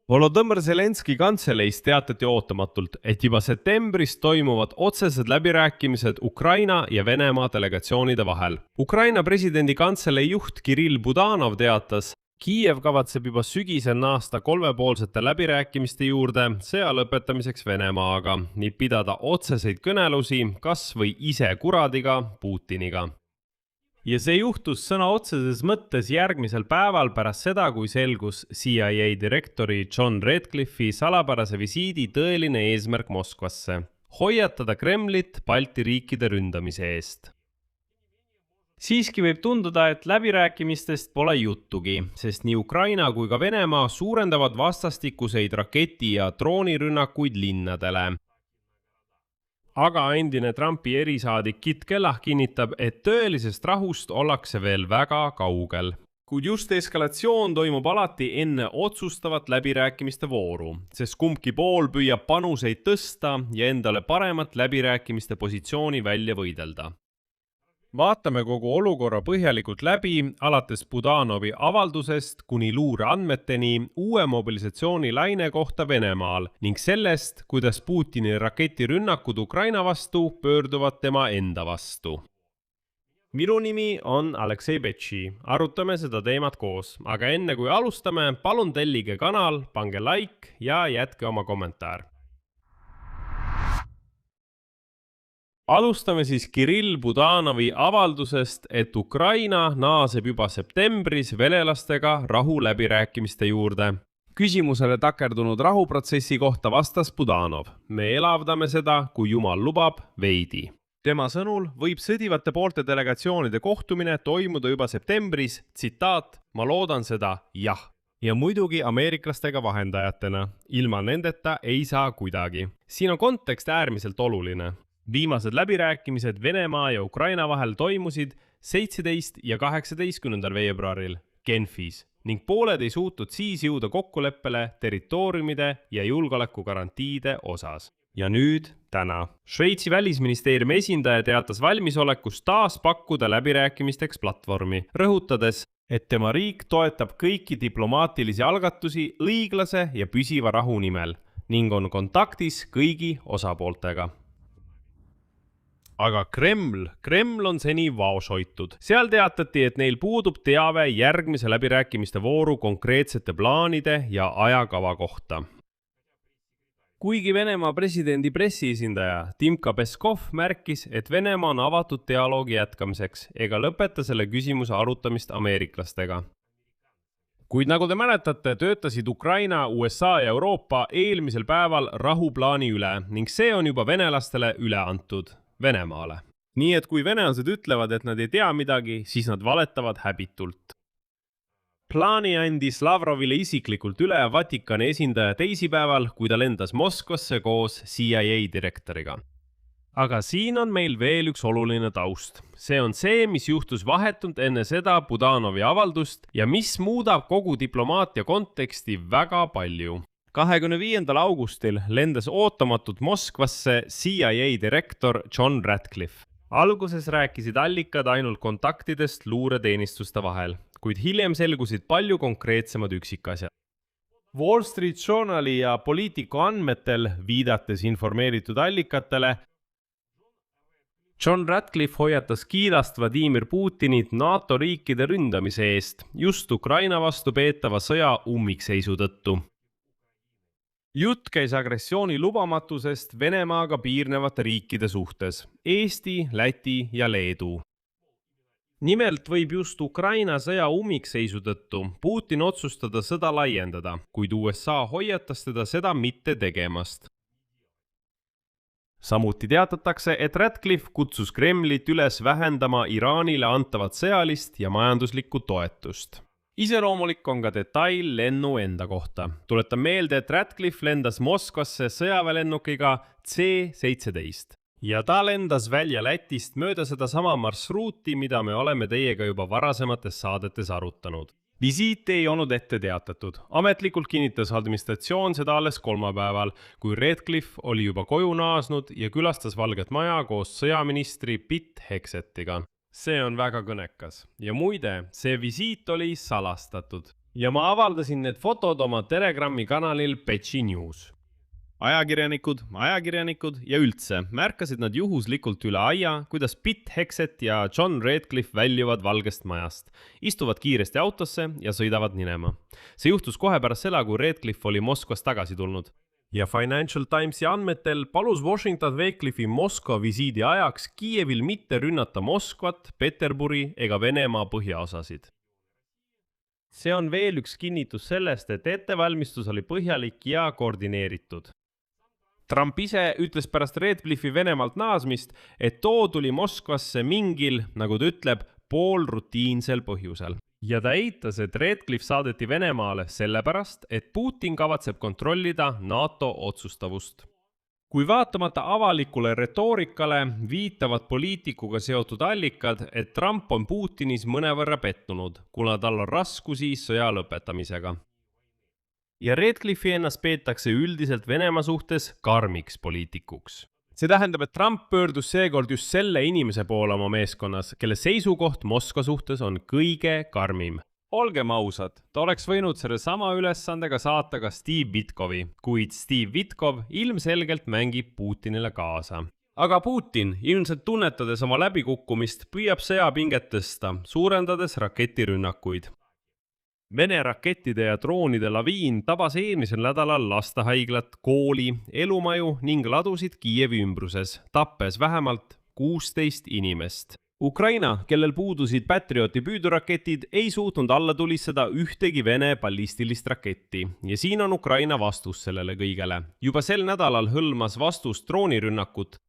Volodõmõr Zelenski kantseleis teatati ootamatult, et juba septembris toimuvad otsesed läbirääkimised Ukraina ja Venemaa delegatsioonide vahel. Ukraina presidendi kantselei juht Kirill Budanov teatas, Kiiev kavatseb juba sügisel naasta kolmepoolsete läbirääkimiste juurde sõja lõpetamiseks Venemaaga, nii pidada otseseid kõnelusi kas või ise kuradiga Putiniga. Ja see juhtus sõna otseses mõttes järgmisel päeval pärast seda, kui selgus CIA direktori John Ratcliffe'i salapärase visiidi tõeline eesmärk Moskvasse – hoiatada Kremlit Balti riikide ründamise eest. Siiski võib tunduda, et läbirääkimistest pole juttugi, sest nii Ukraina kui ka Venemaa suurendavad vastastikuseid raketi- ja droonirünnakuid linnadele. Aga endine Trumpi erisaadik Kit Kellah kinnitab, et tõelisest rahust ollakse veel väga kaugel. Kuid just eskalatsioon toimub alati enne otsustavat läbirääkimiste vooru, sest kumbki pool püüab panuseid tõsta ja endale paremat läbirääkimiste positsiooni välja võidelda. Vaatame kogu olukorra põhjalikult läbi, alates Budanovi avaldusest kuni luureandmeteni uue mobilisatsioonilaine kohta Venemaal ning sellest, kuidas Putini raketirünnakud Ukraina vastu pöörduvad tema enda vastu. Minu nimi on Aleksei Betši, arutame seda teemat koos, aga enne kui alustame, palun tellige kanal, pange like ja jätke oma kommentaar. Alustame siis Kirill Budanovi avaldusest, et Ukraina naaseb juba septembris venelastega rahuläbirääkimiste juurde. Küsimusele takerdunud rahuprotsessi kohta vastas Budanov. Me elavdame seda, kui Jumal lubab, veidi. Tema sõnul võib sõdivate poolte delegatsioonide kohtumine toimuda juba septembris, tsitaat, ma loodan seda, jah. Ja muidugi ameeriklastega vahendajatena. Ilma nendeta ei saa kuidagi. Siin on kontekst äärmiselt oluline. Viimased läbirääkimised Venemaa ja Ukraina vahel toimusid 17. ja 18. veebruaril Genfis ning pooled ei suutnud siis jõuda kokkuleppele territooriumide ja julgeolekugarantiide osas. Ja nüüd täna. Šveitsi välisministeeriumi esindaja teatas valmisolekust taas pakkuda läbirääkimisteks platvormi, rõhutades, et tema riik toetab kõiki diplomaatilisi algatusi õiglase ja püsiva rahu nimel ning on kontaktis kõigi osapooltega. Aga Kreml on seni vaoshoitud. Seal teatati, et neil puudub teave järgmise läbirääkimiste vooru konkreetsete plaanide ja ajakava kohta. Kuigi Venemaa presidendi pressiesindaja Timka Peskov märkis, et Venemaa on avatud dialoogi jätkamiseks ega lõpeta selle küsimuse arutamist ameeriklastega. Kuid nagu te mäletate, töötasid Ukraina, USA ja Euroopa eelmisel päeval rahuplaani üle ning see on juba venelastele üle antud. Venemaale. Nii et kui venelased ütlevad, et nad ei tea midagi, siis nad valetavad häbitult. Plaani andis Lavrovile isiklikult üle Vatikani esindaja teisipäeval, kui ta lendas Moskvasse koos CIA direktoriga. Aga siin on meil veel üks oluline taust. See on see, mis juhtus vahetult enne seda Budanovi avaldust ja mis muudab kogu diplomaatia konteksti väga palju. 25. augustil lendas ootamatult Moskvasse CIA direktor John Ratcliffe. Alguses rääkisid allikad ainult kontaktidest luureteenistuste vahel, kuid hiljem selgusid palju konkreetsemad üksikasjad. Wall Street Journali ja Politico andmetel, viidates informeeritud allikatele, John Ratcliffe hoiatas Kiilast Vladimir Putinit NATO riikide ründamise eest, just Ukraina vastu peetava sõja ummikseisu tõttu. Jutt käis agressiooni lubamatusest Venemaaga piirnevate riikide suhtes, Eesti, Läti ja Leedu. Nimelt võib just Ukraina sõja ummikseisu tõttu Putin otsustada sõda laiendada, kuid USA hoiatas teda seda mitte tegemast. Samuti teatatakse, et Ratcliffe kutsus Kremlit üles vähendama Iraanile antavat sõjalist ja majanduslikku toetust. Iseloomulik on ka detail lennu enda kohta. Tuletan meelde, et Ratcliffe lendas Moskvasse sõjaväelennukiga C-17 ja ta lendas välja Lätist mööda seda sama marsruuti, mida me oleme teiega juba varasemates saadetes arutanud. Visiit ei olnud ette teatatud. Ametlikult kinnitas administratsioon seda alles kolmapäeval, kui Ratcliffe oli juba koju naasnud ja külastas Valget Maja koos sõjaministri Pete Hegsetiga. See on väga kõnekas. Ja muide, see visiit oli salastatud. ja ma avaldasin need fotod oma Telegrami kanalil Petši News. ajakirjanikud ja üldse märkasid nad juhuslikult üle aia, kuidas Pete Hexet ja John Radcliffe väljuvad Valgest majast, istuvad kiiresti autosse ja sõidavad minema. See juhtus kohe pärast seda, kui Radcliffe oli Moskvast tagasi tulnud. Ja Financial Timesi andmetel palus Washington Radcliffe'i Moskva visiidi ajaks Kiievil mitte rünnata Moskvat, Peterburi ega Venemaa põhjaosasid. See on veel üks kinnitus sellest, et ettevalmistus oli põhjalik ja koordineeritud. Trump ise ütles pärast Radcliffe'i Venemaalt naasmist, et too tuli Moskvasse mingil, nagu ta ütleb, poolrutiinsel põhjusel. Ja ta eitas, et Radcliffe saadeti Venemaale sellepärast, et Putin kavatseb kontrollida NATO otsustavust. Kui vaatamata avalikule retoorikale viitavad poliitikuga seotud allikad, et Trump on Putinis mõnevõrra pettunud, kuna tal on raskusi sõja lõpetamisega. Ja Radcliffe'i ennast peetakse üldiselt Venemaa suhtes karmiks poliitikuks. See tähendab, et Trump pöördus seekord just selle inimese poole oma meeskonnas, kelle seisukoht Moskva suhtes on kõige karmim. Olgem ausad, ta oleks võinud selle sama ülesandega saata ka Steve Witkovi, kuid Steve Witkov ilmselgelt mängib Putinile kaasa. Aga Putin, ilmselt tunnetades oma läbikukkumist, püüab sõjapinget tõsta, suurendades raketirünnakuid. Vene rakettide ja droonide laviin tabas eelmisel nädalal lastehaiglat, kooli, elumaju ning ladusid Kiievi ümbruses, tappes vähemalt 16 inimest. Ukraina, kellel puudusid Patrioti püüduraketid, ei suutnud alla tulistada ühtegi Vene ballistilist raketti ja siin on Ukraina vastus sellele kõigele. Juba sel nädalal hõlmas vastus droonirünnakut,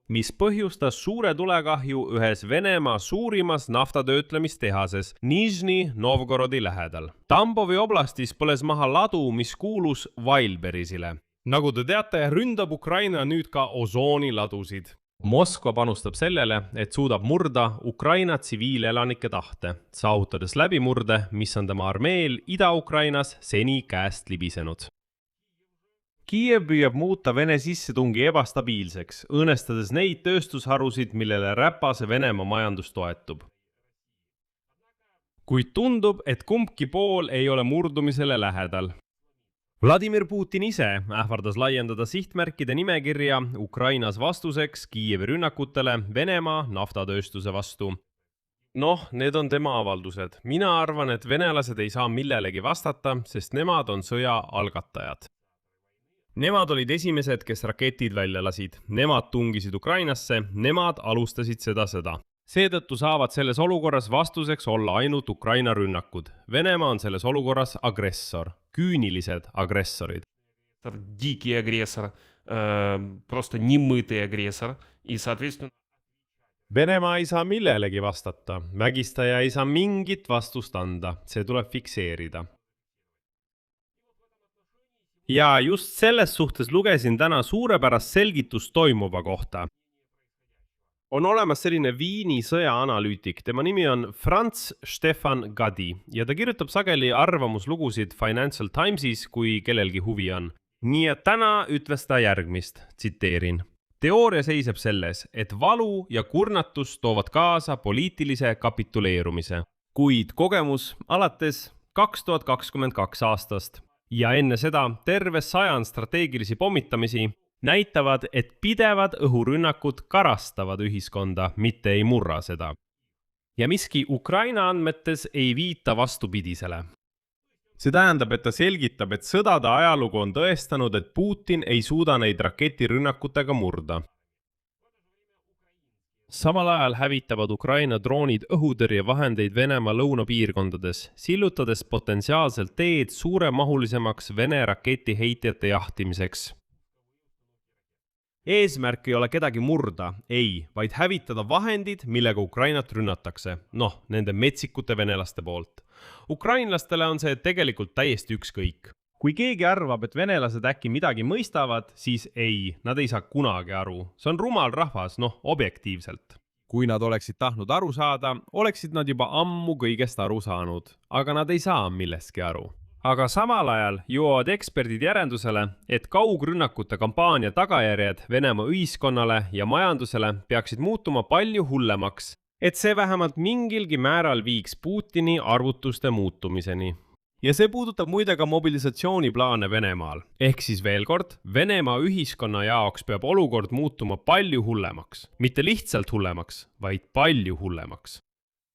mis põhjustas suure tulekahju ühes Venemaa suurimas naftatöötlemistehases Nižni Novgorodi lähedal. Tambovi oblastis põles maha ladu, mis kuulus Wildberriesile. Nagu te teate, ründab Ukraina nüüd ka osooniladusid. Moskva panustab sellele, et suudab murda Ukraina tsiviilelanike tahte, saavutades läbimurde, mis on tema armeel Ida-Ukrainas seni käest libisenud. Kiiev püüab muuta Vene sissetungi ebastabiilseks, õõnestades neid tööstusharusid, millele räpase Venemaa majandus toetub. Kuid tundub, et kumbki pool ei ole murdumisele lähedal. Vladimir Putin ise ähvardas laiendada sihtmärkide nimekirja Ukrainas vastuseks Kiievi rünnakutele Venemaa naftatööstuse vastu. Need on tema avaldused. Mina arvan, et venelased ei saa millelegi vastata, sest nemad on sõja algatajad. Nemad olid esimesed, kes raketid välja lasid. Nemad tungisid Ukrainasse, nemad alustasid seda sõda. Seetõttu saavad selles olukorras vastuseks olla ainult Ukraina rünnakud. Venemaa on selles olukorras agressor, küünilised agressorid. Дикий агрессор, просто немытый агрессор. И, соответственно... Venemaa ei saa millelegi vastata. Vägistaja ei saa mingit vastust anda. See tuleb fikseerida. Ja just selles suhtes lugesin täna suurepärast selgitust toimuva kohta. On olemas selline Viini sõjaanalüütik, tema nimi on Franz Stefan Gadi ja ta kirjutab sageli arvamuslugusid Financial Timesis, kui kellelgi huvi on. Nii et täna ütles ta järgmist, tsiteerin. Teooria seisab selles, et valu ja kurnatus toovad kaasa poliitilise kapituleerumise, kuid kogemus alates 2022 aastast ja enne seda terve 100 strateegilisi pommitamisi näitavad, et pidevad õhurünnakud karastavad ühiskonda, mitte ei murra seda. Ja miski Ukraina andmetes ei viita vastupidisele. See tähendab, et ta selgitab, et sõdade ajalugu on tõestanud, et Putin ei suuda neid raketirünnakutega murda. Samal ajal hävitavad Ukraina droonid õhutõrjevahendeid Venemaa lõunapiirkondades, sillutades potentsiaalselt teed suuremahulisemaks Vene raketiheitjate jahtimiseks. Eesmärk ei ole kedagi murda, ei, vaid hävitada vahendid, millega Ukrainat rünnatakse, nende metsikute venelaste poolt. Ukrainlastele on see tegelikult täiesti ükskõik. Kui keegi arvab, et venelased äkki midagi mõistavad, siis ei, nad ei saa kunagi aru. See on rumal rahvas, objektiivselt. Kui nad oleksid tahtnud aru saada, oleksid nad juba ammu kõigest aru saanud, aga nad ei saa millestki aru. Aga samal ajal jõuavad eksperdid järeldusele, et kaugrünnakute kampaania tagajärjed Venemaa ühiskonnale ja majandusele peaksid muutuma palju hullemaks, et see vähemalt mingilgi määral viiks Putini arvutuste muutumiseni. Ja see puudutab muide ka mobilisatsiooniplaane Venemaal. Ehk siis veel kord, Venemaa ühiskonna jaoks peab olukord muutuma palju hullemaks. Mitte lihtsalt hullemaks, vaid palju hullemaks.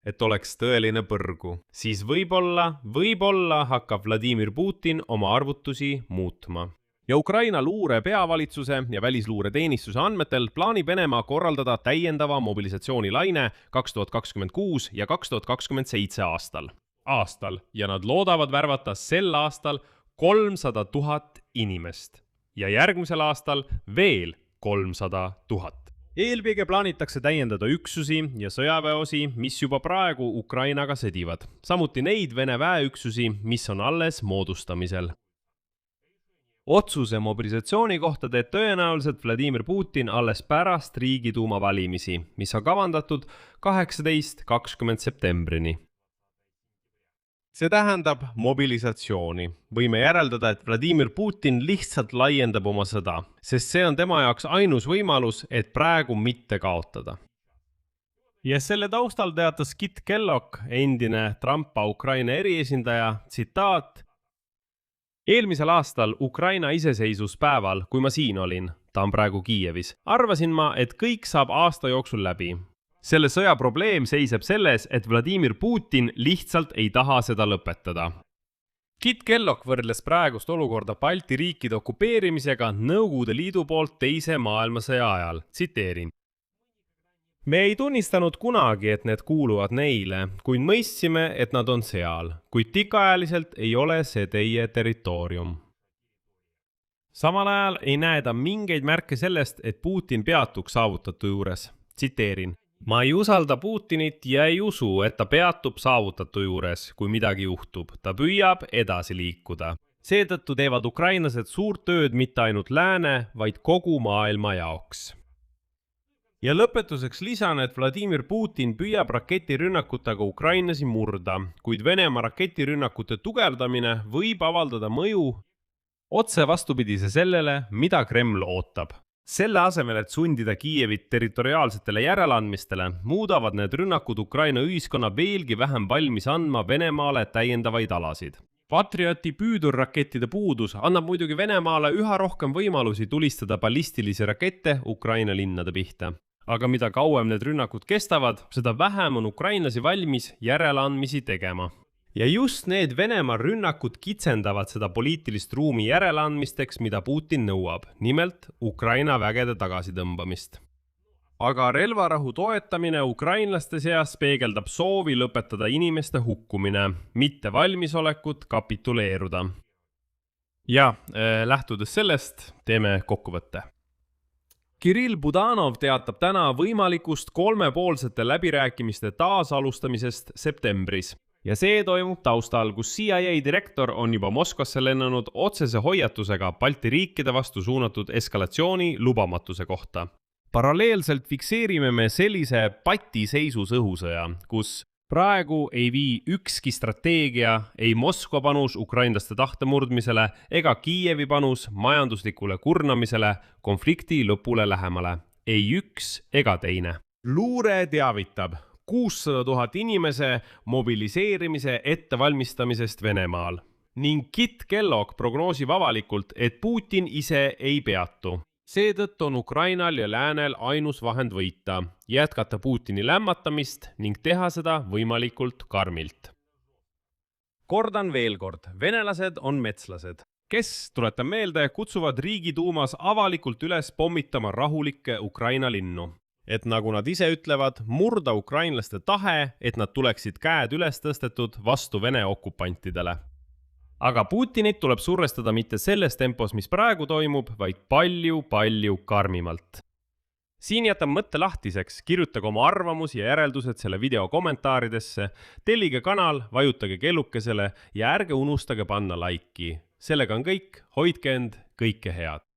Et oleks tõeline põrgu. Siis võib-olla hakkab Vladimir Putin oma arvutusi muutma. Ja Ukraina luure peavalitsuse ja välisluureteenistuse andmetel plaanib Venemaa korraldada täiendava mobilisatsioonilaine 2026 ja 2027 aastal ja nad loodavad värvata sel aastal 300 000 inimest ja järgmisel aastal veel 300 000. Eelkõige plaanitakse täiendada üksusi ja sõjaväeosi, mis juba praegu Ukrainaga sõdivad. Samuti neid Vene väeüksusi, mis on alles moodustamisel. Otsuse mobilisatsiooni kohta teeb tõenäoliselt Vladimir Putin alles pärast Riigiduuma valimisi, mis on kavandatud 18-20 septembrini. See tähendab mobilisatsiooni. Võime järeldada, et Vladimir Putin lihtsalt laiendab oma sõda, sest see on tema jaoks ainus võimalus, et praegu mitte kaotada. Ja selle taustal teatas Kit Kellogg, endine Trumpa Ukraina eriesindaja, tsitaat: eelmisel aastal Ukraina iseseisvuspäeval, kui ma siin olin, ta on praegu Kiievis, arvasin ma, et kõik saab aasta jooksul läbi. Selle sõja probleem seiseb selles, et Vladimir Putin lihtsalt ei taha seda lõpetada. Kit Kellogg võrdles praegust olukorda Balti riikide okupeerimisega Nõukogude Liidu poolt teise maailmasõja ajal. Tsiteerin. Me ei tunnistanud kunagi, et need kuuluvad neile, kuid mõistsime, et nad on seal, kuid tikaajaliselt ei ole see teie territoorium. Samal ajal ei näe ta mingeid märke sellest, et Putin peatuks saavutatu juures. Tsiteerin. Ma ei usalda Putinit ja ei usu, et ta peatub saavutatu juures, kui midagi juhtub. Ta püüab edasi liikuda. Seetõttu teevad ukrainlased suurt tööd mitte ainult lääne, vaid kogu maailma jaoks. Ja lõpetuseks lisan, et Vladimir Putin püüab raketirünnakutega ukrainlasi murda, kuid Venemaa raketirünnakute tugevdamine võib avaldada mõju otse vastupidise sellele, mida Kreml ootab. Selle asemel, et sundida Kiievit territoriaalsetele järeleandmistele, muudavad need rünnakud Ukraina ühiskonna veelgi vähem valmis andma Venemaale täiendavaid alasid. Patrioti püüdurrakettide puudus annab muidugi Venemaale üha rohkem võimalusi tulistada ballistilisi rakette Ukraina linnade pihta. Aga mida kauem need rünnakud kestavad, seda vähem on ukrainlasi valmis järeleandmisi tegema. Ja just need Venemaa rünnakud kitsendavad seda poliitilist ruumi järeleandmisteks, mida Putin nõuab, nimelt Ukraina vägede tagasitõmbamist. Aga relvarahu toetamine ukrainlaste seas peegeldab soovi lõpetada inimeste hukkumine, mitte valmisolekut kapituleeruda. Ja lähtudes sellest, teeme kokkuvõtte. Kirill Budanov teatab täna võimalikust kolmepoolsete läbirääkimiste taasalustamisest septembris. Ja see toimub taustal, kus CIA direktor on juba Moskvasse lennanud otsese hoiatusega Balti riikide vastu suunatud eskalatsiooni lubamatuse kohta. Paralleelselt fikseerime me sellise patiseisus õhusõja, kus praegu ei vii ükski strateegia, ei Moskva panus ukrainlaste tahte murdmisele ega Kiievi panus majanduslikule kurnamisele konflikti lõpule lähemale. Ei üks ega teine. Luure teavitab 600 000 inimese mobiliseerimise ettevalmistamisest Venemaal. Ning Kit Kellogg prognoosib avalikult, et Putin ise ei peatu. Seetõttu on Ukrainal ja läänel ainus vahend võita, jätkata Putini lämmatamist ning teha seda võimalikult karmilt. Kordan veel kord, venelased on metslased, kes, tuletan meelde, kutsuvad Riigiduumas avalikult üles pommitama rahulikke Ukraina linnu. Et nagu nad ise ütlevad, murda ukrainlaste tahe, et nad tuleksid käed üles tõstetud vastu Vene okupantidele. Aga Putinit tuleb survestada mitte selles tempos, mis praegu toimub, vaid palju karmimalt. Siin jätan mõtte lahtiseks, kirjutage oma arvamus ja järeldused selle video kommentaaridesse, tellige kanal, vajutage kellukesele ja ärge unustage panna laiki. Sellega on kõik, hoidke end, kõike head.